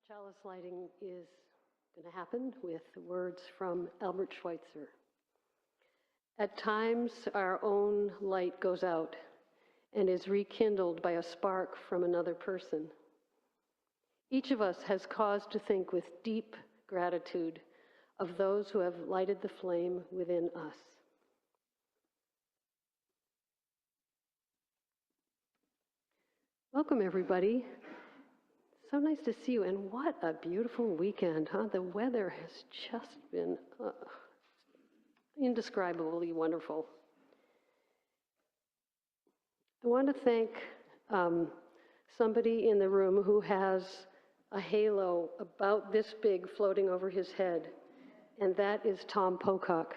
Chalice lighting is going to happen with words from Albert Schweitzer. At times, our own light goes out and is rekindled by a spark from another person. Each of us has cause to think with deep gratitude of those who have lighted the flame within us. Welcome, everybody. So nice to see you, and what a beautiful weekend, huh? The weather has just been indescribably wonderful. I want to thank somebody in the room who has a halo about this big floating over his head, and that is Tom Pocock.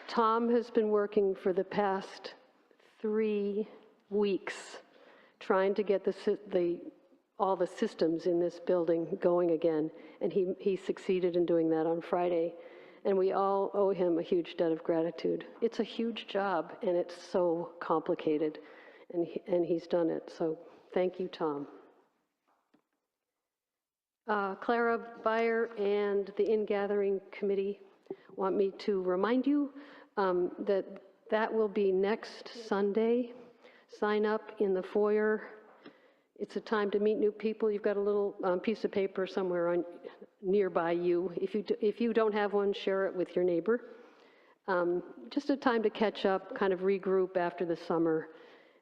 Tom has been working for the past 3 weeks trying to get all the systems in this building going again, and he succeeded in doing that on Friday, and we all owe him a huge debt of gratitude. It's a huge job, and it's so complicated, and he's done it, so thank you, Tom. Clara Beyer and the Ingathering Committee want me to remind you that will be next Sunday. Sign up in the foyer. It's a time to meet new people. You've got a little piece of paper somewhere nearby you. If you don't have one, share it with your neighbor. Just a time to catch up, kind of regroup after the summer,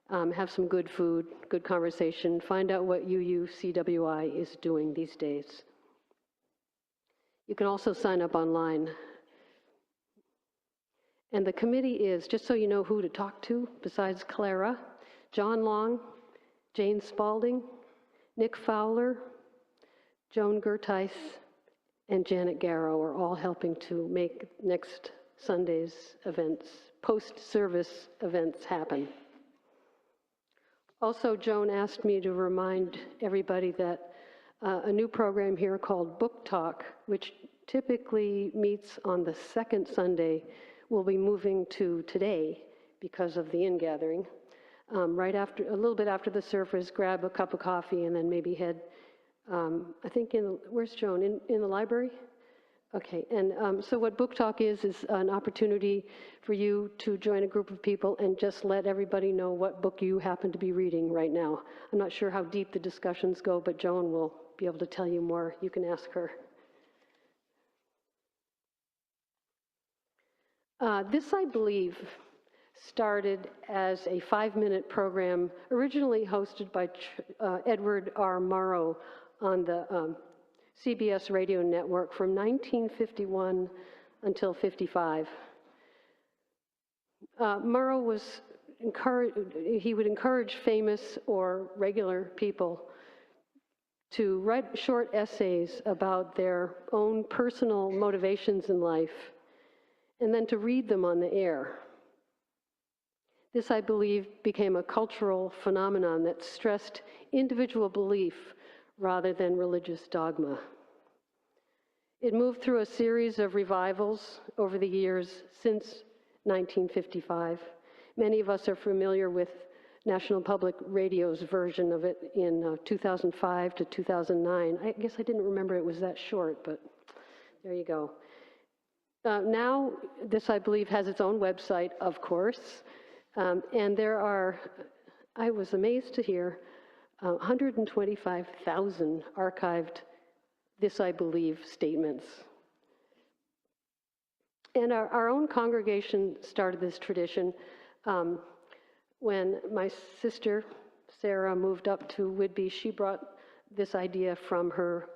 have some good food, good conversation, find out what UUCWI is doing these days. You can also sign up online. And the committee is, just so you know who to talk to, besides Clara, John Long, Jane Spalding, Nick Fowler, Joan Gertheis, and Janet Garrow are all helping to make next Sunday's events, post-service events happen. Also, Joan asked me to remind everybody that a new program here called Book Talk, which typically meets on the second Sunday, will be moving to today because of the ingathering. Right after, a little bit after the service, grab a cup of coffee and then maybe head, I think where's Joan? In the library? Okay, and so what Book Talk is an opportunity for you to join a group of people and just let everybody know what book you happen to be reading right now. I'm not sure how deep the discussions go, but Joan will be able to tell you more. You can ask her. This, I believe, started as a 5-minute program originally hosted by Edward R. Murrow on the CBS radio network from 1951 until 55. Murrow he would encourage famous or regular people to write short essays about their own personal motivations in life and then to read them on the air. This, I believe, became a cultural phenomenon that stressed individual belief rather than religious dogma. It moved through a series of revivals over the years since 1955. Many of us are familiar with National Public Radio's version of it in 2005 to 2009. I guess I didn't remember it was that short, but there you go. Now, this, I believe, has its own website, of course, and there are, I was amazed to hear, 125,000 archived "This I Believe" statements. And our own congregation started this tradition when my sister, Sarah, moved up to Whidbey. She brought this idea from her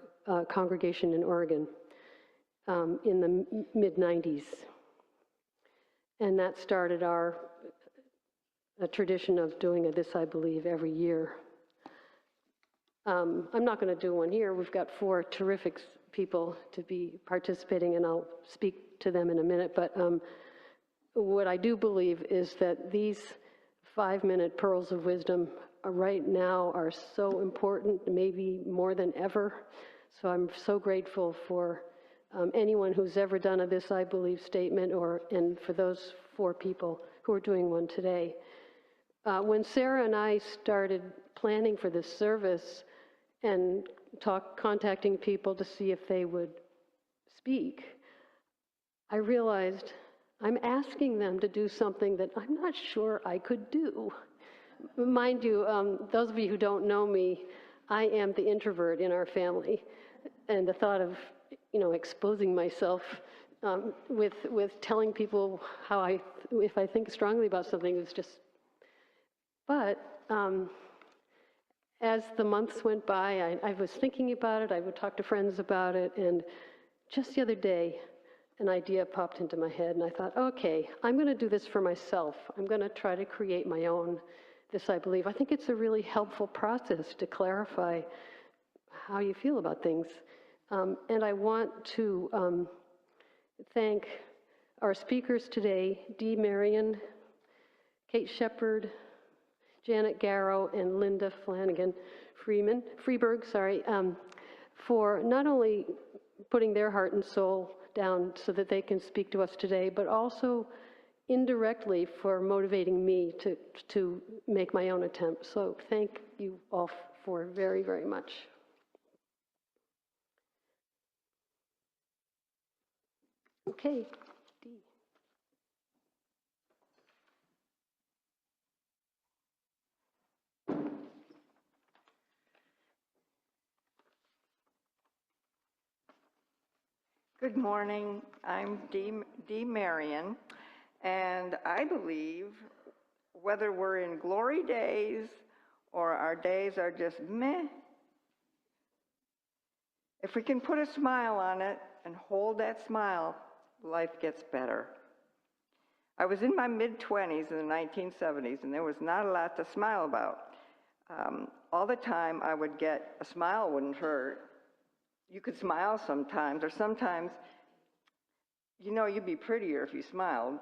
congregation in Oregon. In the mid-90s. And that started a tradition of doing a This I Believe every year. I'm not going to do one here. We've got 4 terrific people to be participating, and I'll speak to them in a minute. But what I do believe is that these 5-minute pearls of wisdom right now are so important, maybe more than ever. So I'm so grateful for anyone who's ever done a This I Believe statement, and for those 4 people who are doing one today. When Sarah and I started planning for this service and contacting people to see if they would speak, I realized I'm asking them to do something that I'm not sure I could do. Mind you, those of you who don't know me, I am the introvert in our family, and the thought of, exposing myself with telling people if I think strongly about something is just. But as the months went by, I was thinking about it. I would talk to friends about it, and just the other day, an idea popped into my head, and I thought, okay, I'm going to do this for myself. I'm going to try to create my own. This, I believe. I think it's a really helpful process to clarify how you feel about things. And I want to thank our speakers today, Dee Marion, Kate Shepard, Janet Garrow, and Linda Freeberg, for not only putting their heart and soul down so that they can speak to us today, but also indirectly for motivating me to make my own attempt. So thank you all for very, very much. Okay, Dee. Good morning. I'm Dee Marion, and I believe whether we're in glory days or our days are just meh, if we can put a smile on it and hold that smile, life gets better. I was in my mid-20s in the 1970s, and there was not a lot to smile about. All the time I would get, a smile wouldn't hurt. You could smile sometimes, or sometimes, you'd be prettier if you smiled.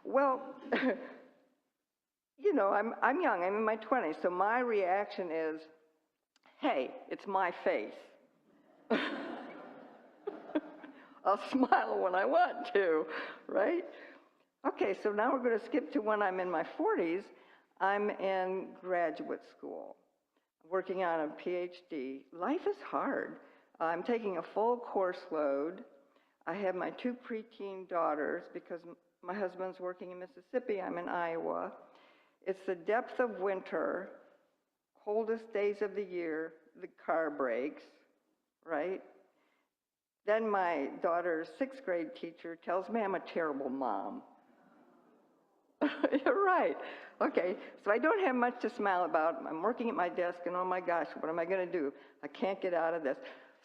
Well, I'm young, I'm in my 20s, so my reaction is, hey, it's my face. I'll smile when I want to, right? Okay, so now we're going to skip to when I'm in my 40s. I'm in graduate school, working on a PhD. Life is hard. I'm taking a full course load. I have my 2 preteen daughters because my husband's working in Mississippi, I'm in Iowa. It's the depth of winter, coldest days of the year, the car breaks, right? Then my daughter's 6th grade teacher tells me I'm a terrible mom. You're right. Okay, so I don't have much to smile about. I'm working at my desk, and oh my gosh, what am I going to do? I can't get out of this.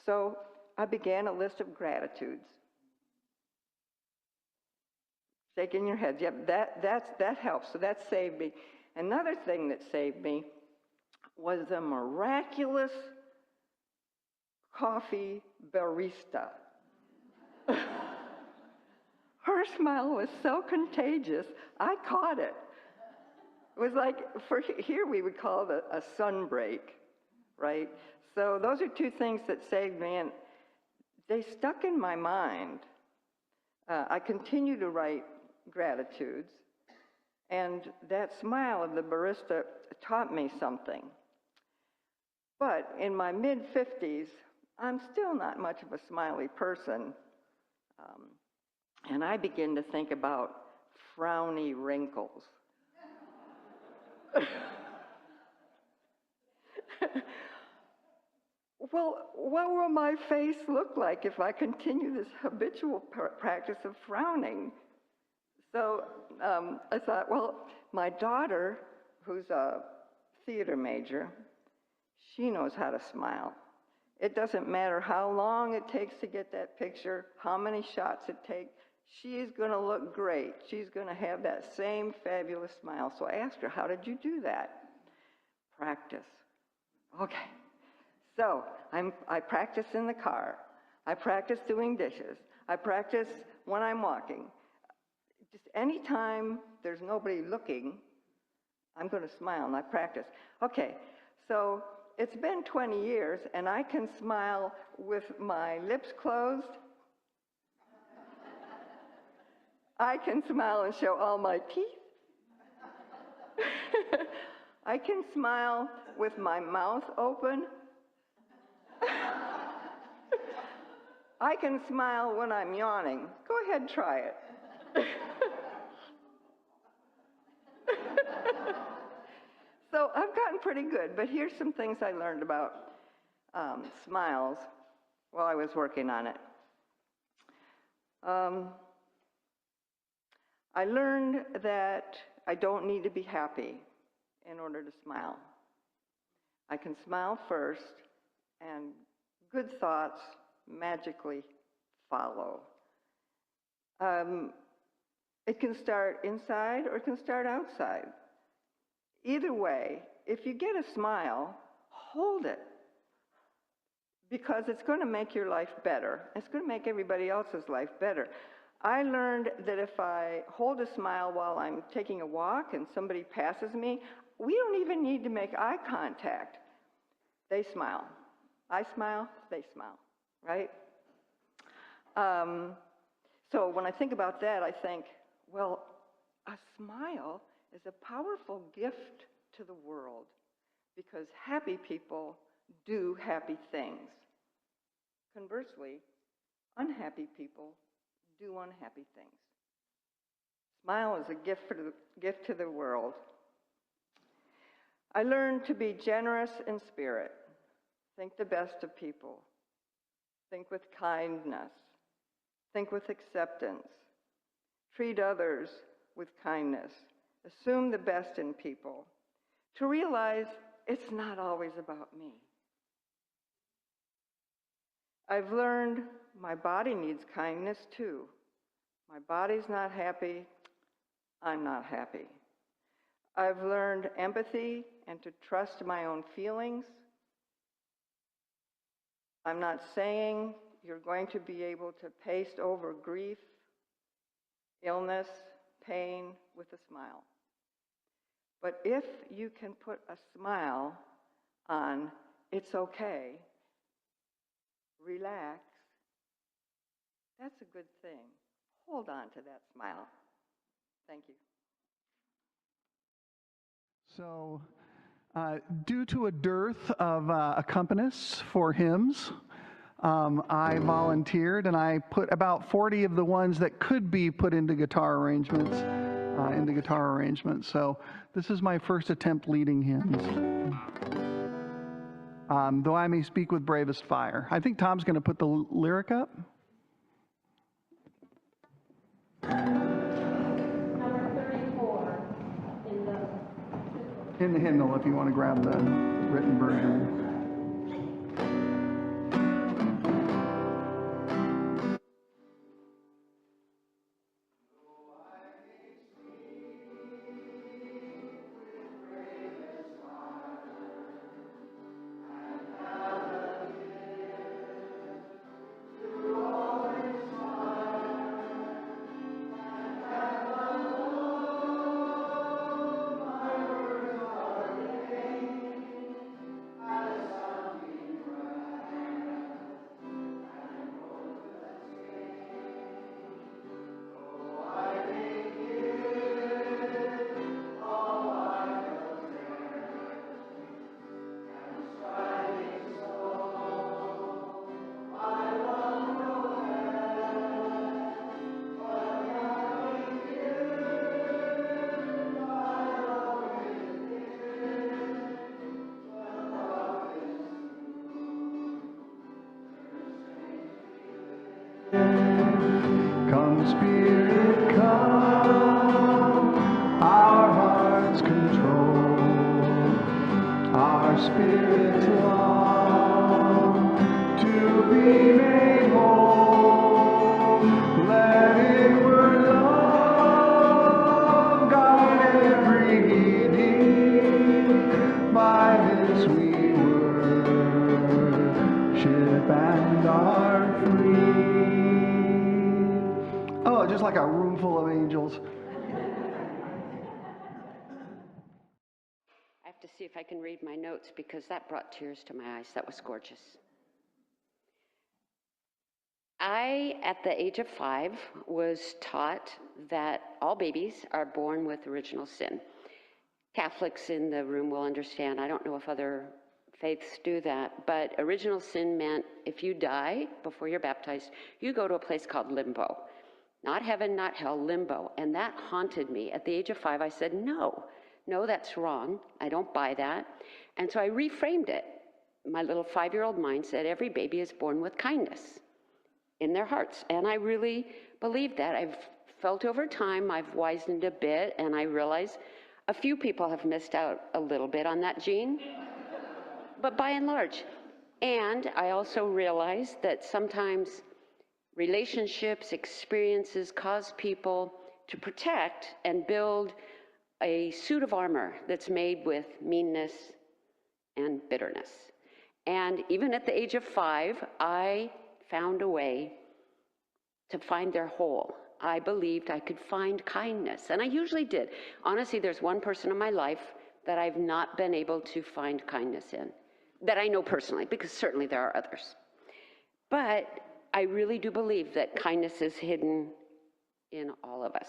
So I began a list of gratitudes. Shaking your heads. Yep, that helps. So that saved me. Another thing that saved me was the miraculous coffee barista. Her smile was so contagious, I caught it. It was like, here we would call it a sun break, right? So those are 2 things that saved me, and they stuck in my mind. I continue to write gratitudes, and that smile of the barista taught me something. But in my mid-50s, I'm still not much of a smiley person. And I begin to think about frowny wrinkles. Well, what will my face look like if I continue this habitual practice of frowning? So I thought, well, my daughter, who's a theater major, she knows how to smile. It doesn't matter how long it takes to get that picture, how many shots it takes. She's going to look great. She's going to have that same fabulous smile. So I asked her, how did you do that? Practice. Okay. So I practice in the car. I practice doing dishes. I practice when I'm walking. Just anytime there's nobody looking, I'm going to smile, and I practice. Okay, so it's been 20 years, and I can smile with my lips closed I can smile and show all my teeth. I can smile with my mouth open. I can smile when I'm yawning. Go ahead, try it. So I've gotten pretty good, but here's some things I learned about smiles while I was working on it. I learned that I don't need to be happy in order to smile. I can smile first, and good thoughts magically follow. It can start inside or it can start outside. Either way, if you get a smile, hold it, because it's going to make your life better. It's going to make everybody else's life better. I learned that if I hold a smile while I'm taking a walk and somebody passes me, we don't even need to make eye contact. They smile. I smile, they smile, right? So when I think about that, I think, well, a smile is a powerful gift to the world, because happy people do happy things. Conversely, unhappy people do unhappy things. Smile is a gift to the world. I learned to be generous in spirit. Think the best of people. Think with kindness. Think with acceptance. Treat others with kindness. Assume the best in people. To realize it's not always about me. I've learned my body needs kindness too. My body's not happy, I'm not happy. I've learned empathy and to trust my own feelings. I'm not saying you're going to be able to paste over grief, illness, pain with a smile. But if you can put a smile on, it's okay, relax, that's a good thing. Hold on to that smile. Thank you. So, due to a dearth of accompanists for hymns, I volunteered and I put about 40 of the ones that could be put into guitar arrangements. So this is my first attempt leading hymns. Though I may speak with bravest fire. I think Tom's going to put the lyric up. Number 34 In the hymnal, if you want to grab the written version. Come, Spirit, come, our hearts control, our spirits long to be made whole. Let inward love guide every needing by this we worship and are free. Oh, just like a room full of angels. I have to see if I can read my notes because that brought tears to my eyes. That was gorgeous. I, at the age of 5, was taught that all babies are born with original sin. Catholics in the room will understand. I don't know if other faiths do that, but original sin meant if you die before you're baptized, you go to a place called limbo. Not heaven, not hell, limbo. And that haunted me. At the age of 5, I said, no, that's wrong. I don't buy that. And so I reframed it. My little 5-year-old mind said every baby is born with kindness in their hearts. And I really believe that. I've felt over time, I've wizened a bit, and I realize a few people have missed out a little bit on that gene, but by and large. And I also realize that sometimes relationships, experiences cause people to protect and build a suit of armor that's made with meanness and bitterness. And even at the age of 5, I found a way to find their whole. I believed I could find kindness, and I usually did. Honestly, there's one person in my life that I've not been able to find kindness in, that I know personally, because certainly there are others. But I really do believe that kindness is hidden in all of us.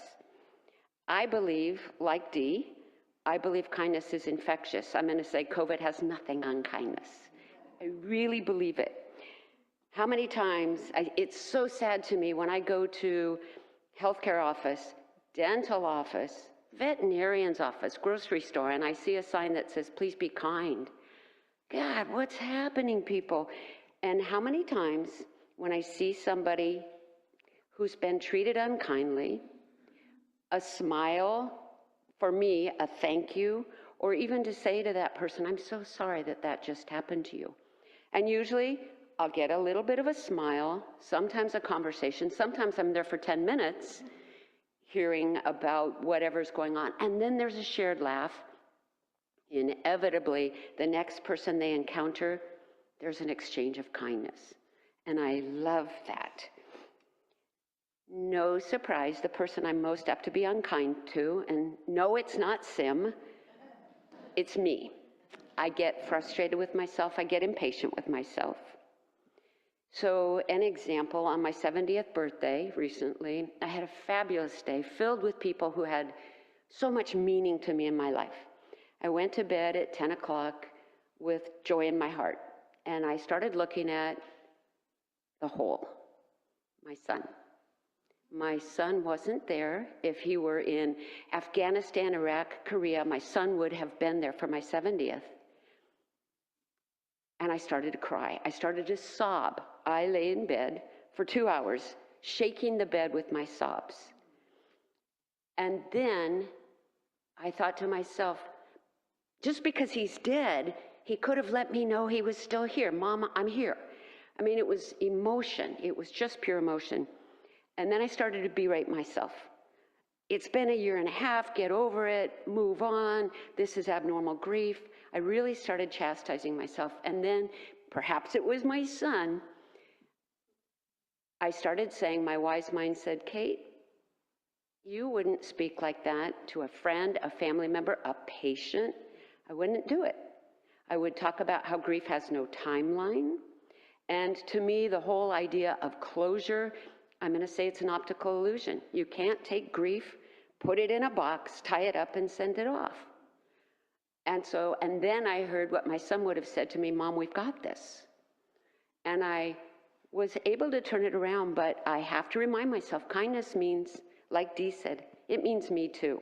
I believe, like Dee, I believe kindness is infectious. I'm going to say COVID has nothing on kindness. I really believe it. How many times, it's so sad to me when I go to healthcare office, dental office, veterinarian's office, grocery store, and I see a sign that says, please be kind. God, what's happening, people? And how many times when I see somebody who's been treated unkindly, a smile, for me, a thank you, or even to say to that person, I'm so sorry that that just happened to you. And usually, I'll get a little bit of a smile, sometimes a conversation, sometimes I'm there for 10 minutes hearing about whatever's going on. And then there's a shared laugh. Inevitably, the next person they encounter, there's an exchange of kindness. And I love that. No surprise, the person I'm most apt to be unkind to, and no, it's not Sim, it's me. I get frustrated with myself, I get impatient with myself. So an example, on my 70th birthday recently, I had a fabulous day filled with people who had so much meaning to me in my life. I went to bed at 10 o'clock with joy in my heart, and I started looking at the whole, my son. My son wasn't there. If he were in Afghanistan, Iraq, Korea, my son would have been there for my 70th. And I started to cry. I started to sob. I lay in bed for 2 hours, shaking the bed with my sobs. And then I thought to myself, just because he's dead, he could have let me know he was still here. Mama, I'm here. I mean, it was emotion. It was just pure emotion. And then I started to berate myself. It's been 1.5 years, get over it, move on, this is abnormal grief. I really started chastising myself. And then, perhaps it was my son, I started saying, my wise mind said, Kate, you wouldn't speak like that to a friend, a family member, a patient. I wouldn't do it. I would talk about how grief has no timeline. And to me, the whole idea of closure, I'm going to say it's an optical illusion. You can't take grief, put it in a box, tie it up, and send it off. And then I heard what my son would have said to me, Mom, we've got this. And I was able to turn it around, but I have to remind myself, kindness means, like Dee said, it means me too.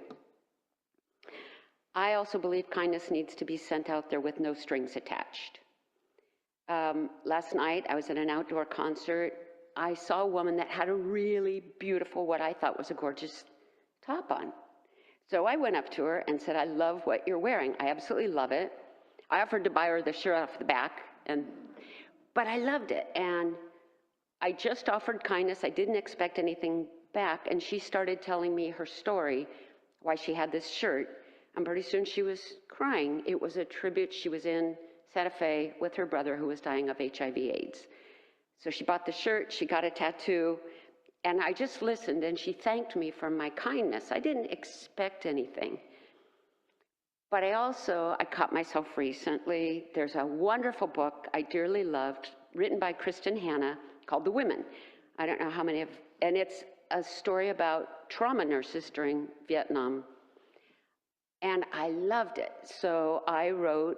I also believe kindness needs to be sent out there with no strings attached. Last night, I was at an outdoor concert. I saw a woman that had a really beautiful, what I thought was a gorgeous top on. So I went up to her and said, I love what you're wearing. I absolutely love it. I offered to buy her the shirt off the back, but I loved it. And I just offered kindness. I didn't expect anything back. And she started telling me her story, why she had this shirt. And pretty soon she was crying. It was a tribute. She was in Santa Fe with her brother who was dying of HIV/AIDS. So she bought the shirt, she got a tattoo, and I just listened, and she thanked me for my kindness. I didn't expect anything. But I caught myself recently. There's a wonderful book I dearly loved, written by Kristen Hanna, called The Women. I don't know how many of, and it's a story about trauma nurses during Vietnam. And I loved it. So I wrote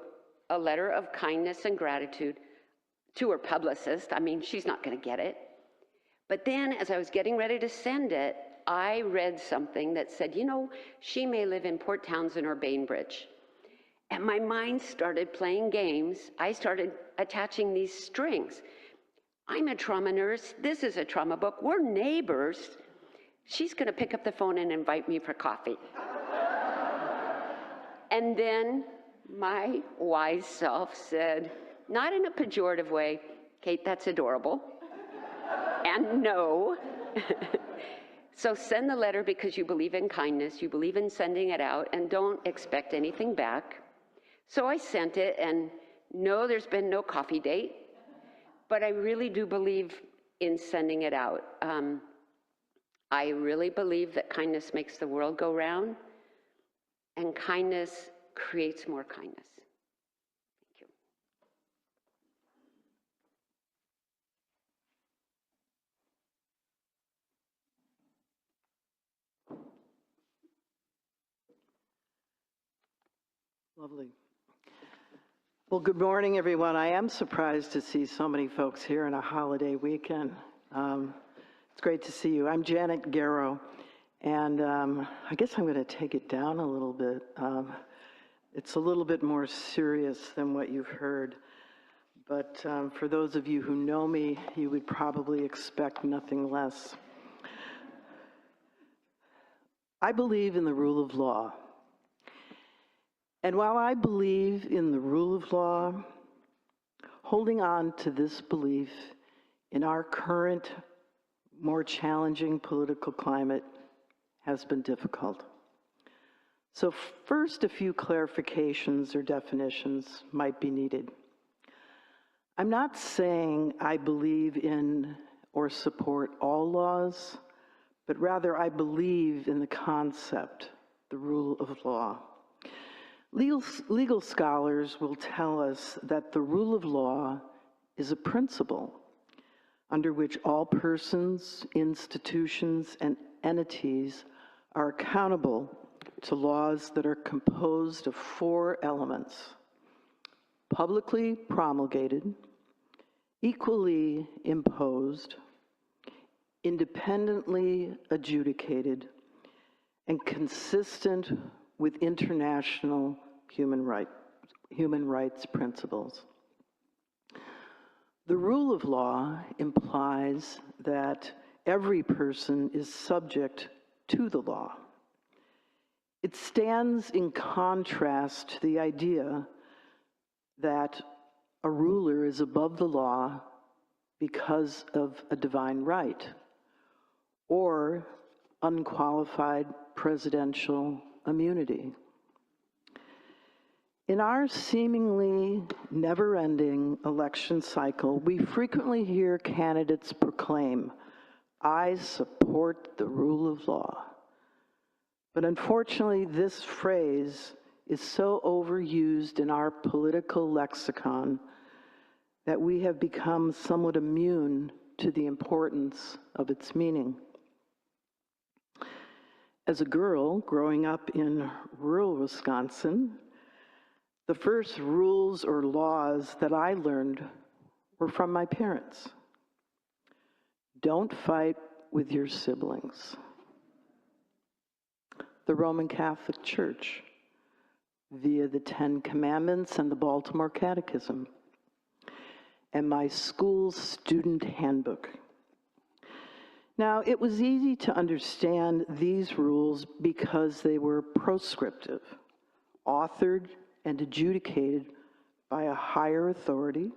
a letter of kindness and gratitude to her publicist. I mean, she's not going to get it. But then as I was getting ready to send it, I read something that said, you know, she may live in Port Townsend or Bainbridge. And my mind started playing games. I started attaching these strings. I'm a trauma nurse. This is a trauma book. We're neighbors. She's going to pick up the phone and invite me for coffee. And then my wise self said, not in a pejorative way, Kate, that's adorable. And no. So send the letter because you believe in kindness, you believe in sending it out, and don't expect anything back. So I sent it, and no, there's been no coffee date, but I really do believe in sending it out. I really believe that kindness makes the world go round, and kindness creates more kindness. Thank you. Lovely. Well, good morning, everyone. I am surprised to see so many folks here on a holiday weekend. It's great to see you. I'm Janet Garrow, and I guess I'm going to take it down a little bit. It's a little bit more serious than what you've heard, but for those of you who know me, you would probably expect nothing less. I believe in the rule of law. And while I believe in the rule of law, holding on to this belief in our current, more challenging political climate has been difficult. So first, a few clarifications or definitions might be needed. I'm not saying I believe in or support all laws, but rather I believe in the concept, the rule of law. Legal scholars will tell us that the rule of law is a principle under which all persons, institutions, and entities are accountable to laws that are composed of 4 elements: publicly promulgated, equally imposed, independently adjudicated, and consistent with international human rights principles. The rule of law implies that every person is subject to the law. It stands in contrast to the idea that a ruler is above the law because of a divine right or unqualified presidential immunity. In our seemingly never-ending election cycle, we frequently hear candidates proclaim, "I support the rule of law." But unfortunately, this phrase is so overused in our political lexicon that we have become somewhat immune to the importance of its meaning. As a girl growing up in rural Wisconsin, the first rules or laws that I learned were from my parents. Don't fight with your siblings. The Roman Catholic Church, via the 10 Commandments and the Baltimore Catechism, and my school's student handbook. Now, it was easy to understand these rules because they were proscriptive, authored and adjudicated by a higher authority,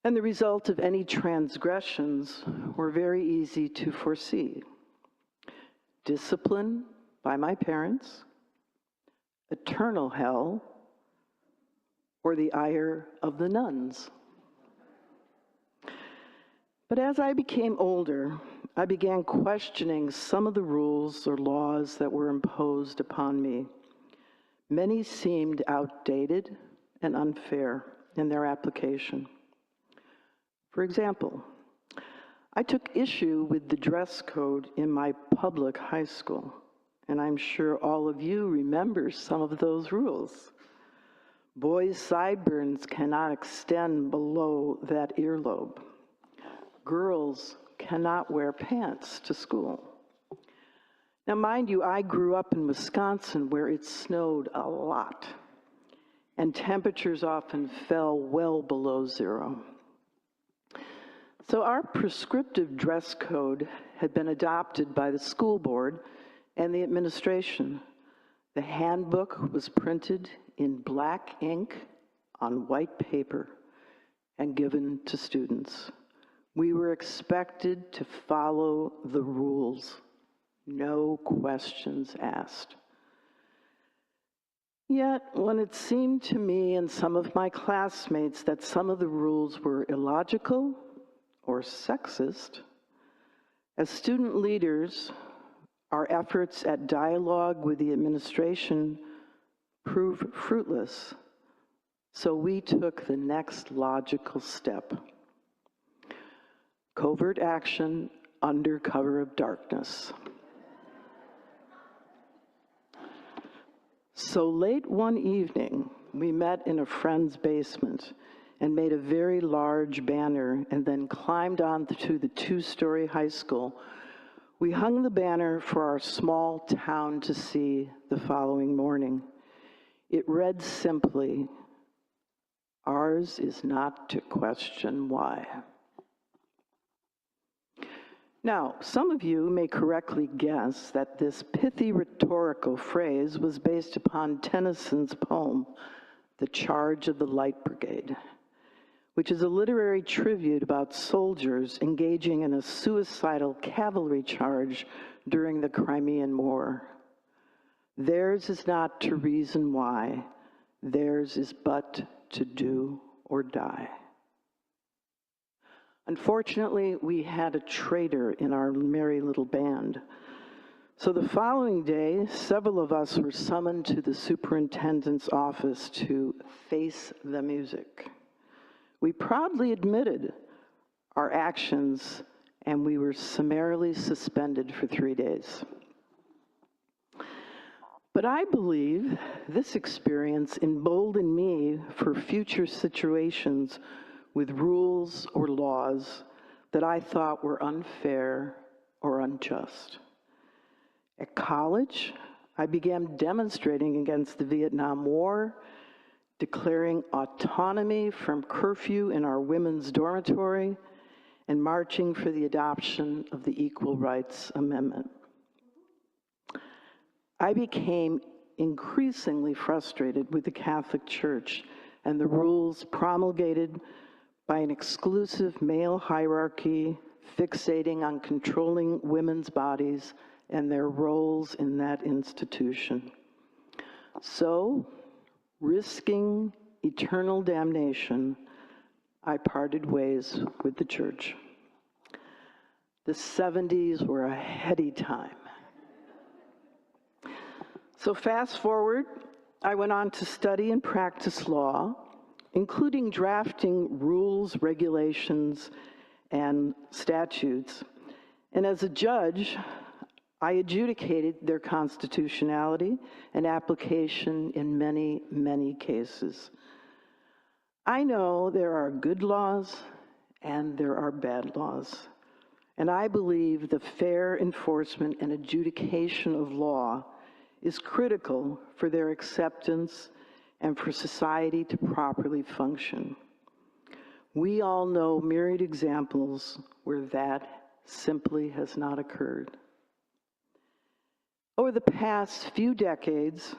and the result of any transgressions were very easy to foresee. Discipline by my parents, eternal hell, or the ire of the nuns. But as I became older, I began questioning some of the rules or laws that were imposed upon me. Many seemed outdated and unfair in their application. For example, I took issue with the dress code in my public high school, and I'm sure all of you remember some of those rules. Boys' sideburns cannot extend below that earlobe. Girls cannot wear pants to school. Now, mind you, I grew up in Wisconsin where it snowed a lot, and temperatures often fell well below zero. So our prescriptive dress code had been adopted by the school board and the administration. The handbook was printed in black ink on white paper and given to students. We were expected to follow the rules, no questions asked. Yet, when it seemed to me and some of my classmates that some of the rules were illogical or sexist, as student leaders, our efforts at dialogue with the administration proved fruitless, so we took the next logical step. Covert action under cover of darkness. So late one evening, we met in a friend's basement and made a very large banner and then climbed onto the two-story high school. We hung the banner for our small town to see the following morning. It read simply, "Ours is not to question why." Now, some of you may correctly guess that this pithy rhetorical phrase was based upon Tennyson's poem, "The Charge of the Light Brigade," which is a literary tribute about soldiers engaging in a suicidal cavalry charge during the Crimean War. Theirs is not to reason why, theirs is but to do or die. Unfortunately, we had a traitor in our merry little band. So the following day, several of us were summoned to the superintendent's office to face the music. We proudly admitted our actions, and we were summarily suspended for 3 days. But I believe this experience emboldened me for future situations with rules or laws that I thought were unfair or unjust. At college, I began demonstrating against the Vietnam War, declaring autonomy from curfew in our women's dormitory, and marching for the adoption of the Equal Rights Amendment. I became increasingly frustrated with the Catholic Church and the rules promulgated by an exclusive male hierarchy fixating on controlling women's bodies and their roles in that institution. So, risking eternal damnation, I parted ways with the church. The 70s were a heady time. So fast forward, I went on to study and practice law, including drafting rules, regulations, and statutes. And as a judge, I adjudicated their constitutionality and application in many, many cases. I know there are good laws and there are bad laws. And I believe the fair enforcement and adjudication of law is critical for their acceptance and for society to properly function. We all know myriad examples where that simply has not occurred. Over the past few decades,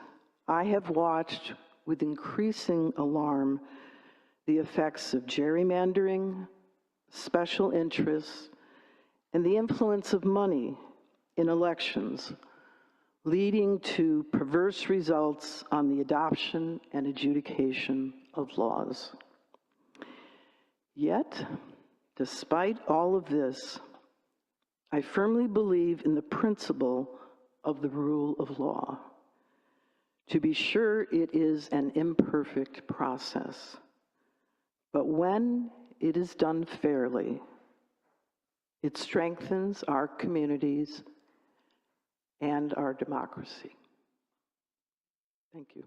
I have watched with increasing alarm the effects of gerrymandering, special interests, and the influence of money in elections, leading to perverse results on the adoption and adjudication of laws. Yet, despite all of this, I firmly believe in the principle of the rule of law. To be sure, it is an imperfect process, but when it is done fairly, It strengthens our communities and our democracy. Thank you.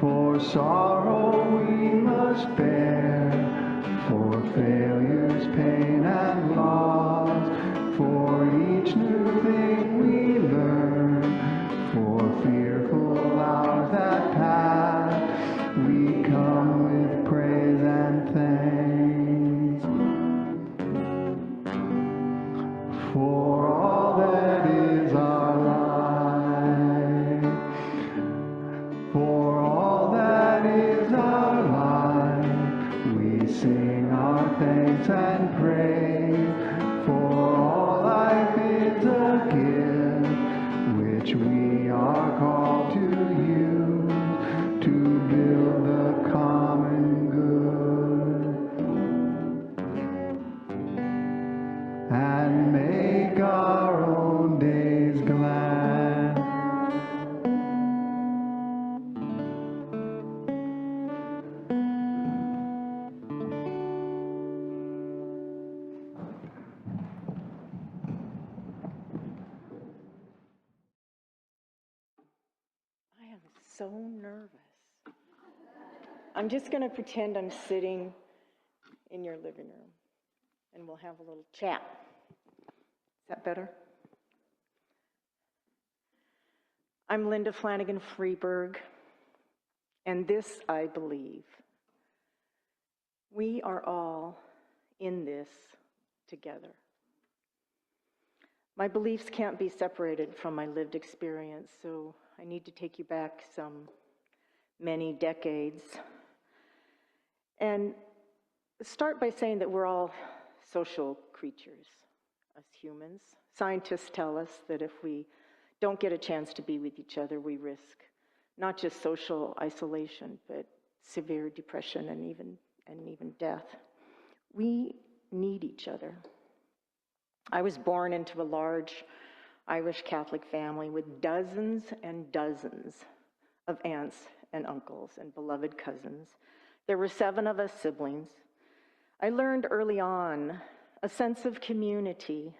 For sorrow we must bear, for failures, pain, and loss, for each new thing we learn, for fearful hours that pass, we come with praise and thanks. For all that is our life, for all that is our life, we sing our thanks and praise. For all life is a gift, which we are called to use, to build the common good, and make our own days glad. I am so nervous. I'm just going to pretend I'm sitting in your living room and we'll have a little chat. Is that better? I'm Linda Flanagan Freeberg, and this I believe. We are all in this together. My beliefs can't be separated from my lived experience, so I need to take you back some many decades and start by saying that we're all social creatures as humans. Scientists tell us that if we don't get a chance to be with each other, we risk not just social isolation, but severe depression and even death. We need each other. I was born into a large Irish Catholic family with dozens and dozens of aunts and uncles and beloved cousins. There were 7 of us siblings. I learned early on a sense of community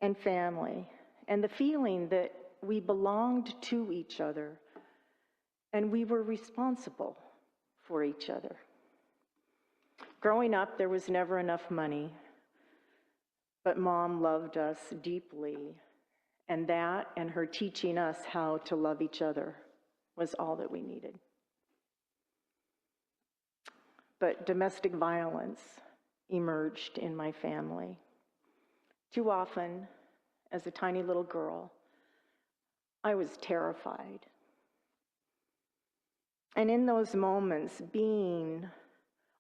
and family and the feeling that we belonged to each other and we were responsible for each other. Growing up, there was never enough money, but Mom loved us deeply, and that and her teaching us how to love each other was all that we needed. But domestic violence emerged in my family. Too often, as a tiny little girl, I was terrified. And in those moments, being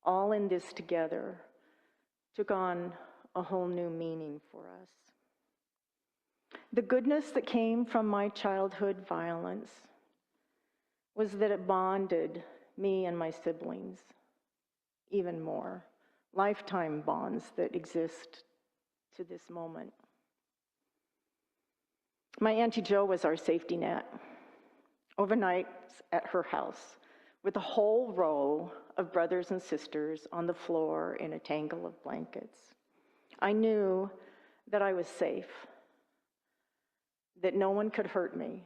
all in this together took on a whole new meaning for us. The goodness that came from my childhood violence was that it bonded me and my siblings even more, lifetime bonds that exist to this moment. My Auntie Jo was our safety net. Overnights at her house, with a whole row of brothers and sisters on the floor in a tangle of blankets. I knew that I was safe, that no one could hurt me.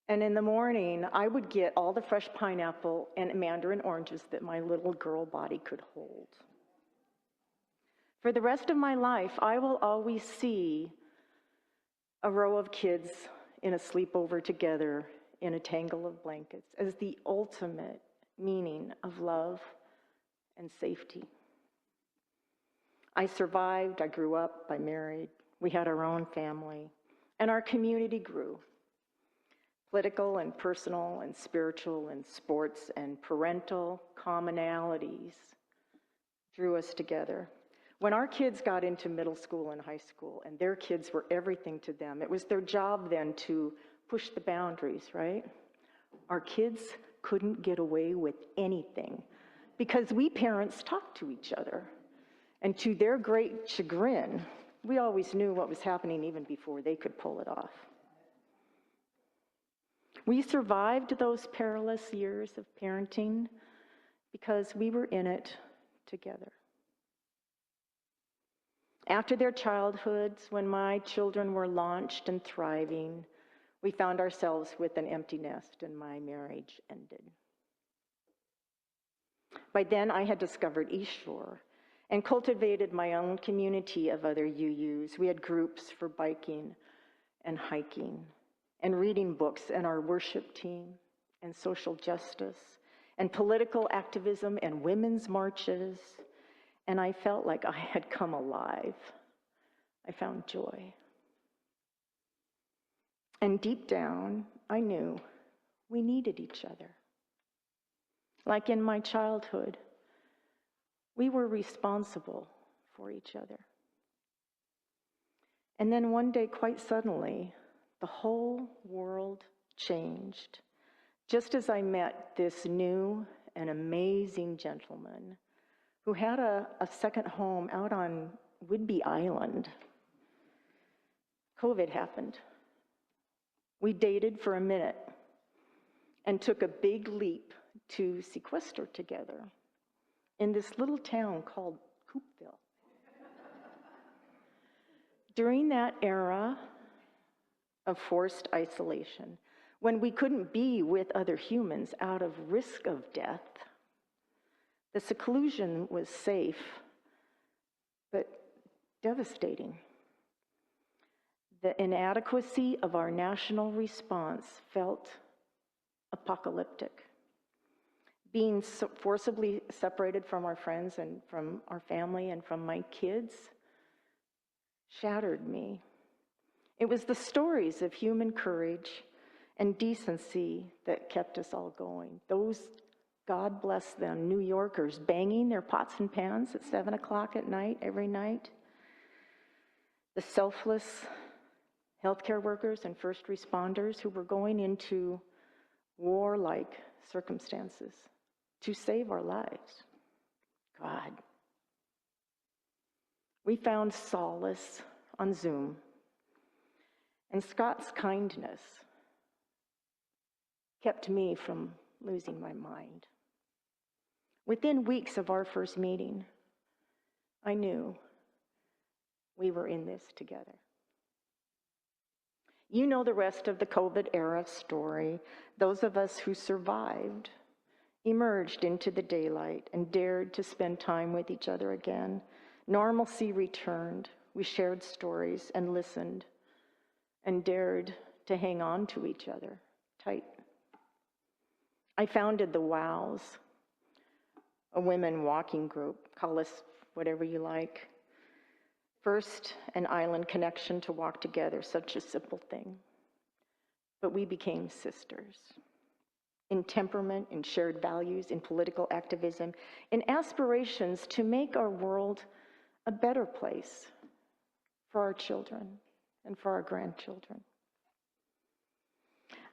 And in the morning, I would get all the fresh pineapple and mandarin oranges that my little girl body could hold. For the rest of my life, I will always see a row of kids in a sleepover together in a tangle of blankets as the ultimate meaning of love and safety. I survived, I grew up, I married, we had our own family, and our community grew. Political and personal and spiritual and sports and parental commonalities drew us together. When our kids got into middle school and high school and their kids were everything to them, it was their job then to push the boundaries, right? Our kids couldn't get away with anything because we parents talked to each other. And to their great chagrin, we always knew what was happening even before they could pull it off. We survived those perilous years of parenting because we were in it together. After their childhoods, when my children were launched and thriving, we found ourselves with an empty nest and my marriage ended. By then, I had discovered East Shore and cultivated my own community of other UUs. We had groups for biking and hiking and reading books, and our worship team and social justice and political activism and women's marches. And I felt like I had come alive. I found joy. And deep down, I knew we needed each other. Like in my childhood, we were responsible for each other. And then one day, quite suddenly, the whole world changed, just as I met this new and amazing gentleman who had a second home out on Whidbey Island. COVID happened. We dated for a minute and took a big leap to sequester together in this little town called Coopville. During that era of forced isolation, when we couldn't be with other humans out of risk of death, the seclusion was safe, but devastating. The inadequacy of our national response felt apocalyptic. Being forcibly separated from our friends and from our family and from my kids shattered me. It was the stories of human courage and decency that kept us all going. Those, God bless them, New Yorkers banging their pots and pans at 7 o'clock at night, every night. The selfless healthcare workers and first responders who were going into war-like circumstances to save our lives. God. We found solace on Zoom, and Scott's kindness kept me from losing my mind. Within weeks of our first meeting, I knew we were in this together. You know the rest of the COVID era story. Those of us who survived emerged into the daylight and dared to spend time with each other again. Normalcy returned. We shared stories and listened and dared to hang on to each other tight. I founded the WOWs, a women walking group. Call us whatever you like. First, an island connection to walk together, such a simple thing. But we became sisters. In temperament, in shared values, in political activism, in aspirations to make our world a better place for our children and for our grandchildren.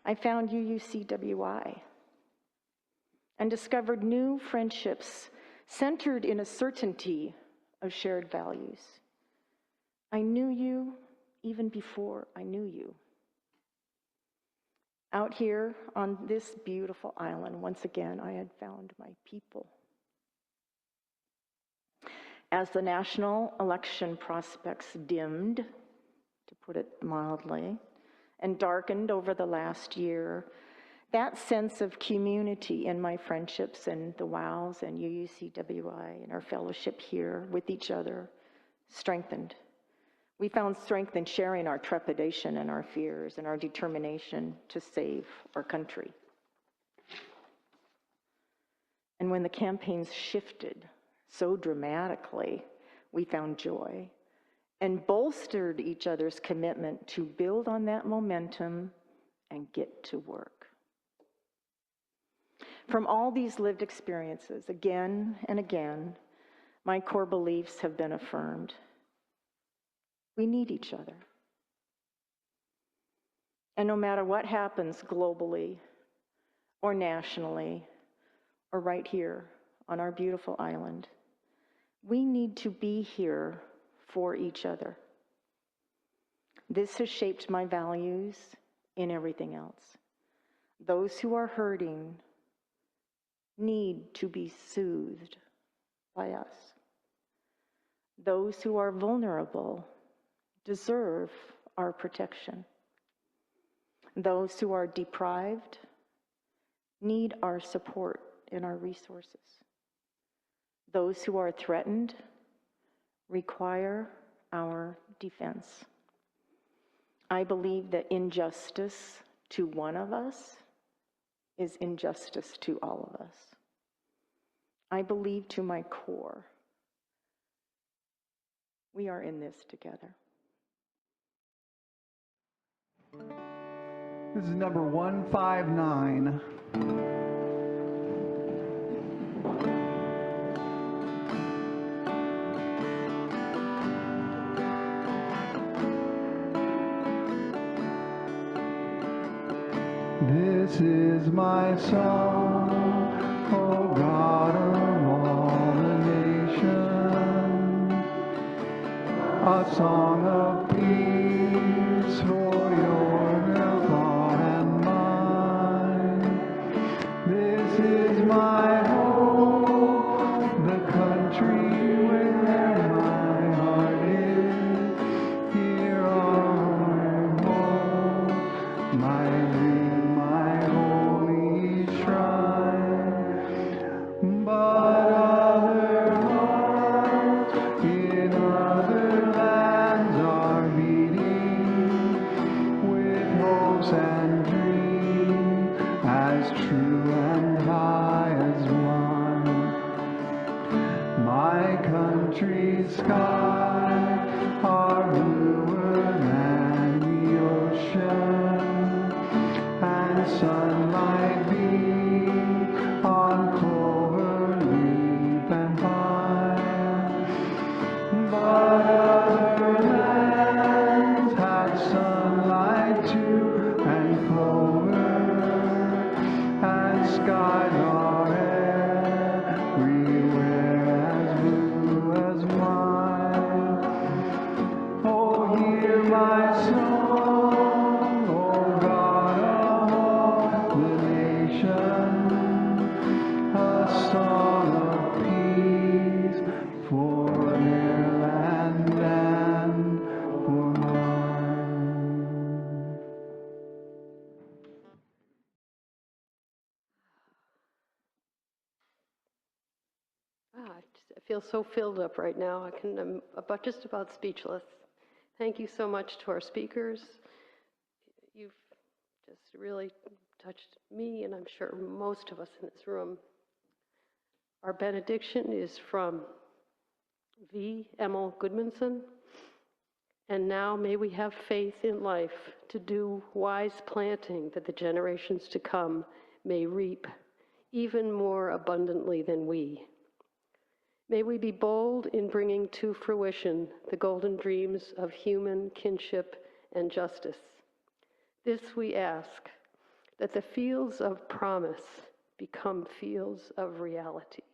I found UUCWI and discovered new friendships centered in a certainty of shared values. I knew you even before I knew you. Out here on this beautiful island, once again, I had found my people. As the national election prospects dimmed, to put it mildly, and darkened over the last year, that sense of community in my friendships and the WOWs and UUCWI and our fellowship here with each other strengthened. We found strength in sharing our trepidation and our fears and our determination to save our country. And when the campaigns shifted so dramatically, we found joy and bolstered each other's commitment to build on that momentum and get to work. From all these lived experiences, again and again, my core beliefs have been affirmed. We need each other. And no matter what happens globally or nationally or right here on our beautiful island, we need to be here for each other. This has shaped my values in everything else. Those who are hurting need to be soothed by us. Those who are vulnerable deserve our protection. Those who are deprived need our support and our resources. Those who are threatened require our defense. I believe that injustice to one of us is injustice to all of us. I believe to my core, we are in this together. This is number 159. This is my song, O God of all the nations, a song of peace for your thought and mine. This is my hope, the country where my heart is, here on home, my sky are bluer than the ocean, and sunlight beams on clover leaf and pine. But other lands had sunlight too, and clover, and skies are everywhere as blue as mine. Oh, hear my song, O God of all the nations, a song of peace for their land and for mine. I feel so filled up right now. I'm just about speechless. Thank you so much to our speakers. You've just really touched me, and I'm sure most of us in this room. Our benediction is from V. Emil Goodmanson. And now may we have faith in life to do wise planting that the generations to come may reap even more abundantly than we. May we be bold in bringing to fruition the golden dreams of human kinship and justice. This we ask, that the fields of promise become fields of reality.